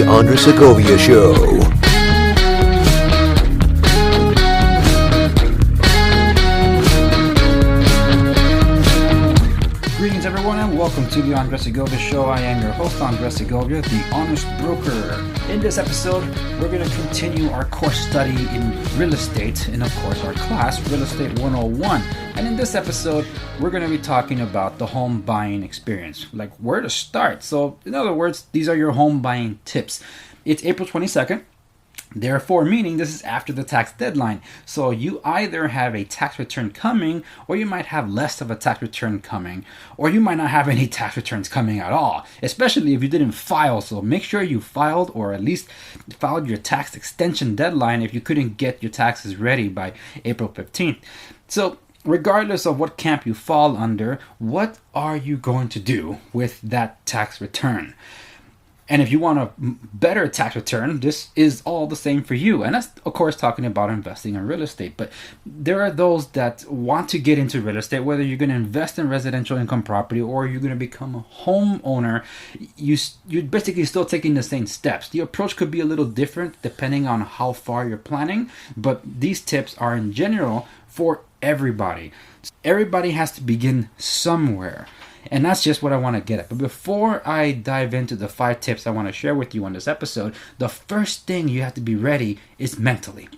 Andres Segovia Show. Greetings, everyone, and welcome to the Andres Segovia Show. I am your host, Andres Segovia, the Honest Broker. In this episode, we're going to continue our course study in real estate, and of course, our class, Real Estate 101. And in this episode, we're going to be talking about the home buying experience, like where to start. So, in other words, these are your home buying tips. It's April 22nd. Therefore, meaning this is after the tax deadline. So you either have a tax return coming, or you might have less of a tax return coming, or you might not have any tax returns coming at all, especially if you didn't file. So make sure you filed, or at least filed your tax extension deadline if you couldn't get your taxes ready by April 15th. So regardless of what camp you fall under, what are you going to do with that tax return? And if you want a better tax return, this is all the same for you. And that's, of course, talking about investing in real estate. But there are those that want to get into real estate, whether you're going to invest in residential income property or you're going to become a homeowner. You're basically still taking the same steps. The approach could be a little different depending on how far you're planning. But these tips are in general for everybody. Everybody has to begin somewhere. And that's just what I want to get at. But before I dive into the 5 tips I want to share with you on this episode, the first thing you have to be ready is mentally.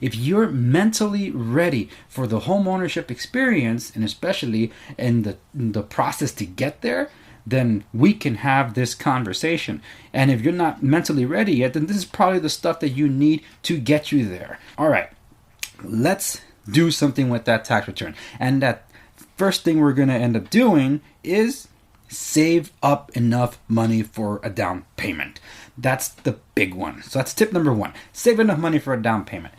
If you're mentally ready for the home ownership experience, and especially in the process to get there, then we can have this conversation. And if you're not mentally ready yet, then this is probably the stuff that you need to get you there. All right, let's do something with that tax return. And that first thing we're going to end up doing is save up enough money for a down payment. That's the big one. So that's tip number 1. Save enough money for a down payment.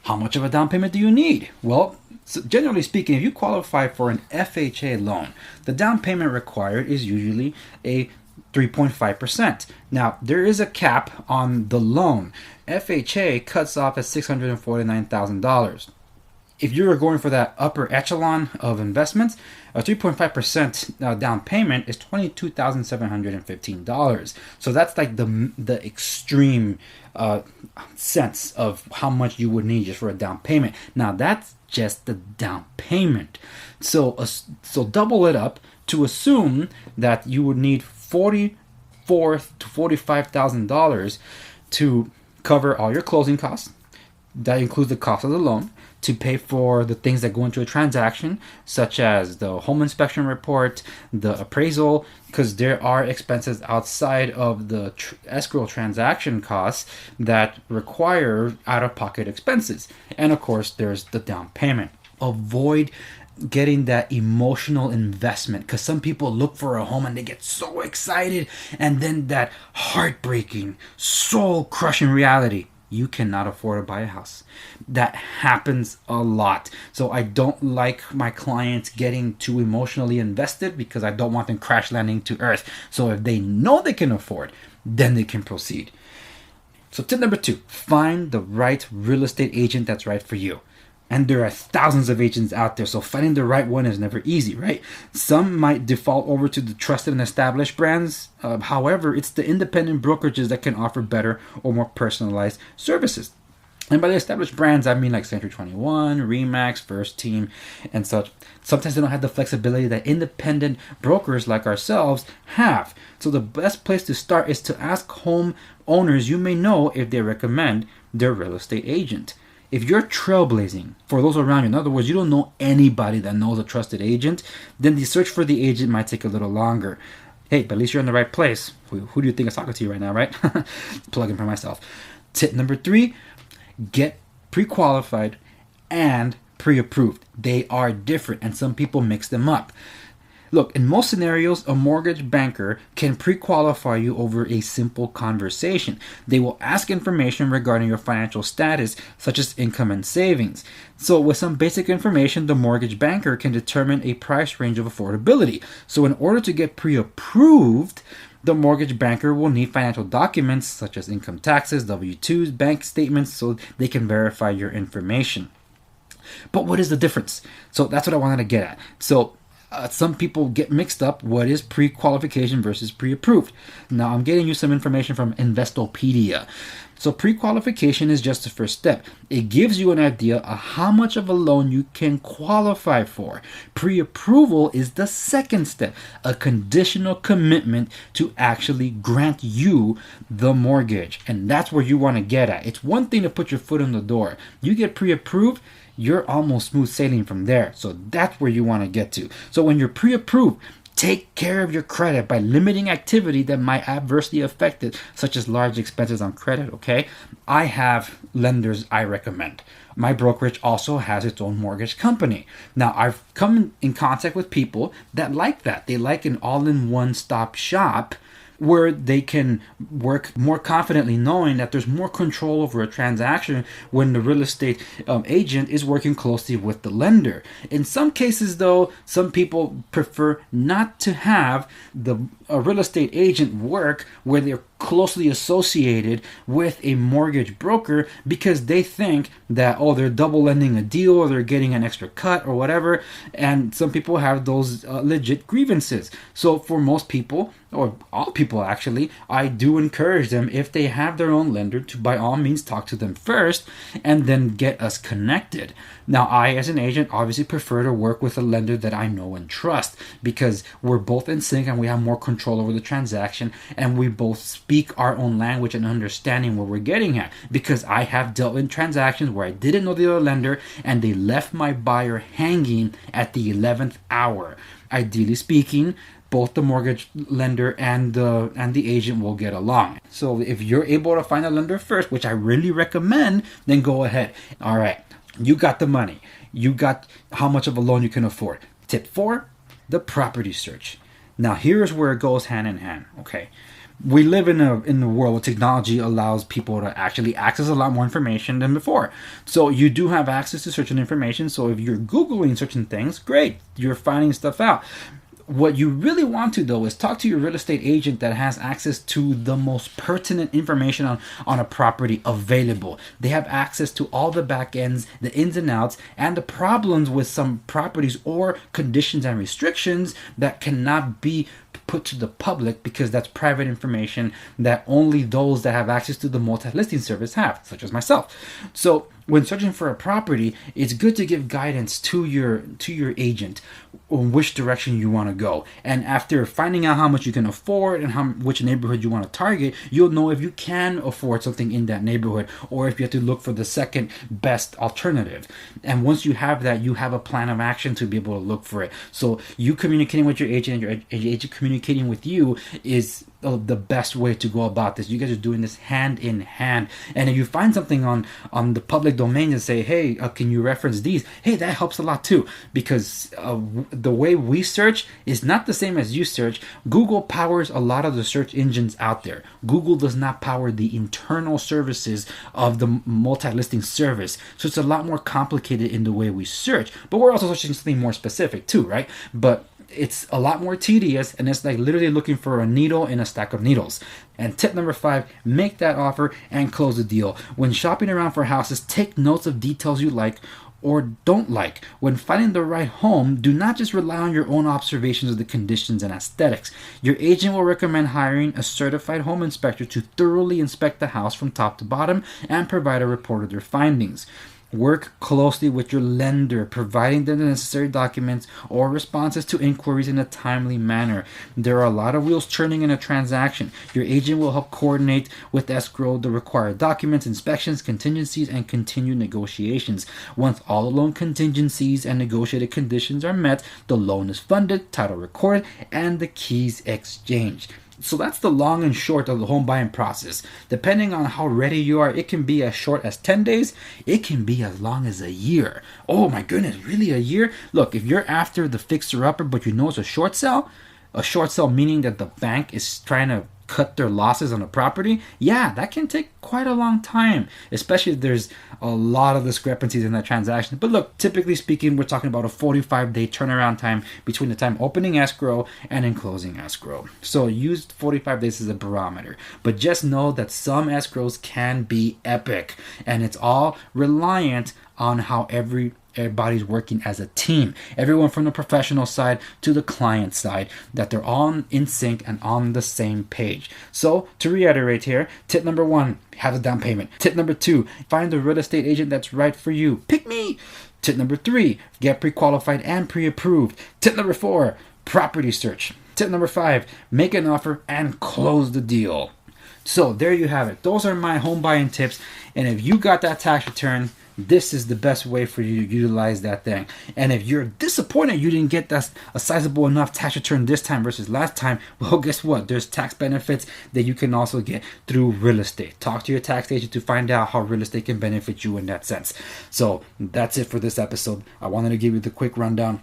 How much of a down payment do you need? Well, so generally speaking, if you qualify for an FHA loan, the down payment required is usually a 3.5%. Now, there is a cap on the loan. FHA cuts off at $649,000. If you're going for that upper echelon of investments, a 3.5% down payment is $22,715. So that's like the extreme sense of how much you would need just for a down payment. Now that's just the down payment. So double it up to assume that you would need $44,000 to $45,000 to cover all your closing costs. That includes the cost of the loan, to pay for the things that go into a transaction, such as the home inspection report, the appraisal, because there are expenses outside of the escrow transaction costs that require out-of-pocket expenses. And of course, there's the down payment. Avoid getting that emotional investment, because some people look for a home and they get so excited, and then that heartbreaking, soul-crushing reality: you cannot afford to buy a house. That happens a lot. So I don't like my clients getting too emotionally invested, because I don't want them crash landing to earth. So if they know they can afford, then they can proceed. So tip number 2, find the right real estate agent that's right for you. And there are thousands of agents out there, so finding the right one is never easy, right? Some might default over to the trusted and established brands. However, it's the independent brokerages that can offer better or more personalized services. And by the established brands, I mean like Century 21, RE/MAX, First Team, and such. Sometimes they don't have the flexibility that independent brokers like ourselves have. So the best place to start is to ask home owners you may know if they recommend their real estate agent. If you're trailblazing for those around you, in other words, you don't know anybody that knows a trusted agent, then the search for the agent might take a little longer. Hey, but at least you're in the right place. Who do you think is talking to you right now, right? Plugging for myself. Tip number 3, get pre-qualified and pre-approved. They are different, and some people mix them up. Look, in most scenarios, a mortgage banker can pre-qualify you over a simple conversation. They will ask information regarding your financial status, such as income and savings. So with some basic information, the mortgage banker can determine a price range of affordability. So in order to get pre-approved, the mortgage banker will need financial documents such as income taxes, W-2s, bank statements, so they can verify your information. But what is the difference? So that's what I wanted to get at. So some people get mixed up what is pre-qualification versus pre-approved. Now I'm getting you some information from Investopedia. So pre-qualification is just the first step. It gives you an idea of how much of a loan you can qualify for. Pre-approval is the second step, a conditional commitment to actually grant you the mortgage. And that's where you want to get at. It's one thing to put your foot in the door. You get pre-approved, you're almost smooth sailing from there. So that's where you want to get to. So when you're pre-approved, take care of your credit by limiting activity that might adversely affect it, such as large expenses on credit, okay? I have lenders I recommend. My brokerage also has its own mortgage company. Now, I've come in contact with people that like that. They like an all-in-one stop shop where they can work more confidently knowing that there's more control over a transaction when the real estate agent is working closely with the lender. In some cases, though, some people prefer not to have a real estate agent work where they're closely associated with a mortgage broker because they think that, oh, they're double lending a deal or they're getting an extra cut or whatever. And some people have those legit grievances. So for most people, or all people actually, I do encourage them, if they have their own lender, to by all means talk to them first and then get us connected. Now, I as an agent obviously prefer to work with a lender that I know and trust because we're both in sync and we have more control over the transaction and we both speak our own language and understanding where we're getting at, because I have dealt in transactions where I didn't know the other lender and they left my buyer hanging at the 11th hour. Ideally speaking, both the mortgage lender and the agent will get along. So if you're able to find a lender first, which I really recommend, then go ahead. All right, you got the money. You got how much of a loan you can afford. Tip 4, the property search. Now here's where it goes hand in hand. Okay, we live in a world where technology allows people to actually access a lot more information than before. So you do have access to certain information. So if you're Googling certain things, great, you're finding stuff out. What you really want to, though, is talk to your real estate agent that has access to the most pertinent information on a property available. They have access to all the back ends, the ins and outs, and the problems with some properties or conditions and restrictions that cannot be put to the public because that's private information that only those that have access to the multi-listing service have, such as myself. So when searching for a property, it's good to give guidance to your agent on which direction you want to go. And after finding out how much you can afford and which neighborhood you want to target, you'll know if you can afford something in that neighborhood or if you have to look for the second best alternative. And once you have that, you have a plan of action to be able to look for it. So you communicating with your agent and your agent communicating with you is the best way to go about this. You guys are doing this hand in hand. And if you find something on the public domain and say, hey, can you reference these? Hey, that helps a lot too, because the way we search is not the same as you search. Google powers a lot of the search engines out there. Google does not power the internal services of the multi-listing service. So it's a lot more complicated in the way we search, but we're also searching something more specific too, right? But it's a lot more tedious, and it's like literally looking for a needle in a stack of needles. And tip number 5, make that offer and close the deal. When shopping around for houses, take notes of details you like or don't like. When finding the right home, do not just rely on your own observations of the conditions and aesthetics. Your agent will recommend hiring a certified home inspector to thoroughly inspect the house from top to bottom and provide a report of their findings. Work closely with your lender, providing them the necessary documents or responses to inquiries in a timely manner. There are a lot of wheels turning in a transaction. Your agent will help coordinate with escrow the required documents, inspections, contingencies, and continued negotiations. Once all the loan contingencies and negotiated conditions are met, the loan is funded, title recorded, and the keys exchanged. So that's the long and short of the home buying process. Depending on how ready you are, it can be as short as 10 days. It can be as long as a year. Oh my goodness, really a year? Look, if you're after the fixer-upper, but you know it's a short sale meaning that the bank is trying to cut their losses on a property, yeah, that can take quite a long time, especially if there's a lot of discrepancies in that transaction. But look, typically speaking, we're talking about a 45-day turnaround time between the time opening escrow and in closing escrow. So use 45 days as a barometer. But just know that some escrows can be epic, and it's all reliant on how every everybody's working as a team. Everyone from the professional side to the client side, that they're all in sync and on the same page. So to reiterate here, tip number 1, have a down payment. Tip number 2, find a real estate agent that's right for you. Pick me. Tip number 3, get pre-qualified and pre-approved. Tip number 4, property search. Tip number 5, make an offer and close the deal. So there you have it. Those are my home buying tips. And if you got that tax return, this is the best way for you to utilize that thing. And if you're disappointed you didn't get that a sizable enough tax return this time versus last time, well, guess what? There's tax benefits that you can also get through real estate. Talk to your tax agent to find out how real estate can benefit you in that sense. So that's it for this episode. I wanted to give you the quick rundown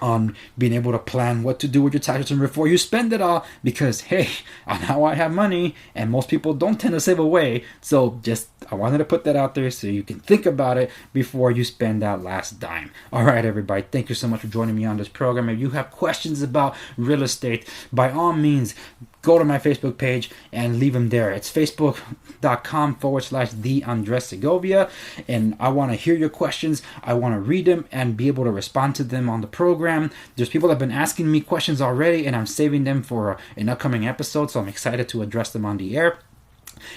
on being able to plan what to do with your tax return before you spend it all, because hey, now I have money and most people don't tend to save away. So just I wanted to put that out there so you can think about it before you spend that last dime. All right, everybody, thank you so much for joining me on this program. If you have questions about real estate, by all means, go to my Facebook page and leave them there. It's facebook.com/the Andres Segovia. And I want to hear your questions. I want to read them and be able to respond to them on the program. There's people that have been asking me questions already, and I'm saving them for an upcoming episode. So I'm excited to address them on the air.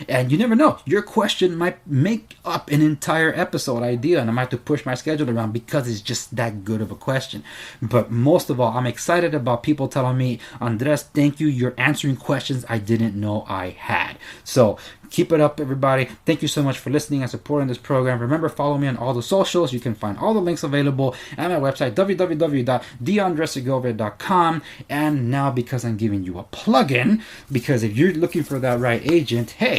And you never know, your question might make up an entire episode idea, and I might have to push my schedule around because it's just that good of a question. But most of all, I'm excited about people telling me, Andres, thank you, you're answering questions I didn't know I had. So keep it up, everybody. Thank you so much for listening and supporting this program. Remember, follow me on all the socials. You can find all the links available at my website, www.theandressegovia.com. And now, because I'm giving you a plug-in, because if you're looking for that right agent, hey,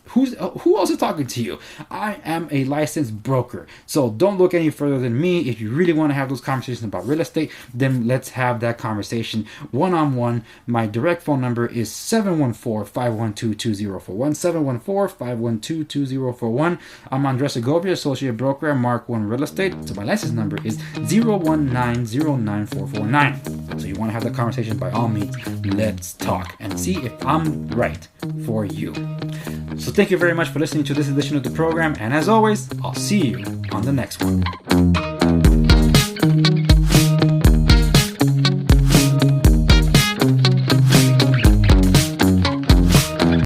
who else is talking to you? I am a licensed broker. So don't look any further than me. If you really want to have those conversations about real estate, then let's have that conversation one-on-one. My direct phone number is 714-512-2041, 714-512-2041. I'm Andres Segovia, Associate Broker at Mark One Real Estate. So my license number is 019-09449. So you want to have that conversation, by all means, let's talk and see if I'm right for you. So thank you very much for listening to this edition of the program. And as always, I'll see you on the next one.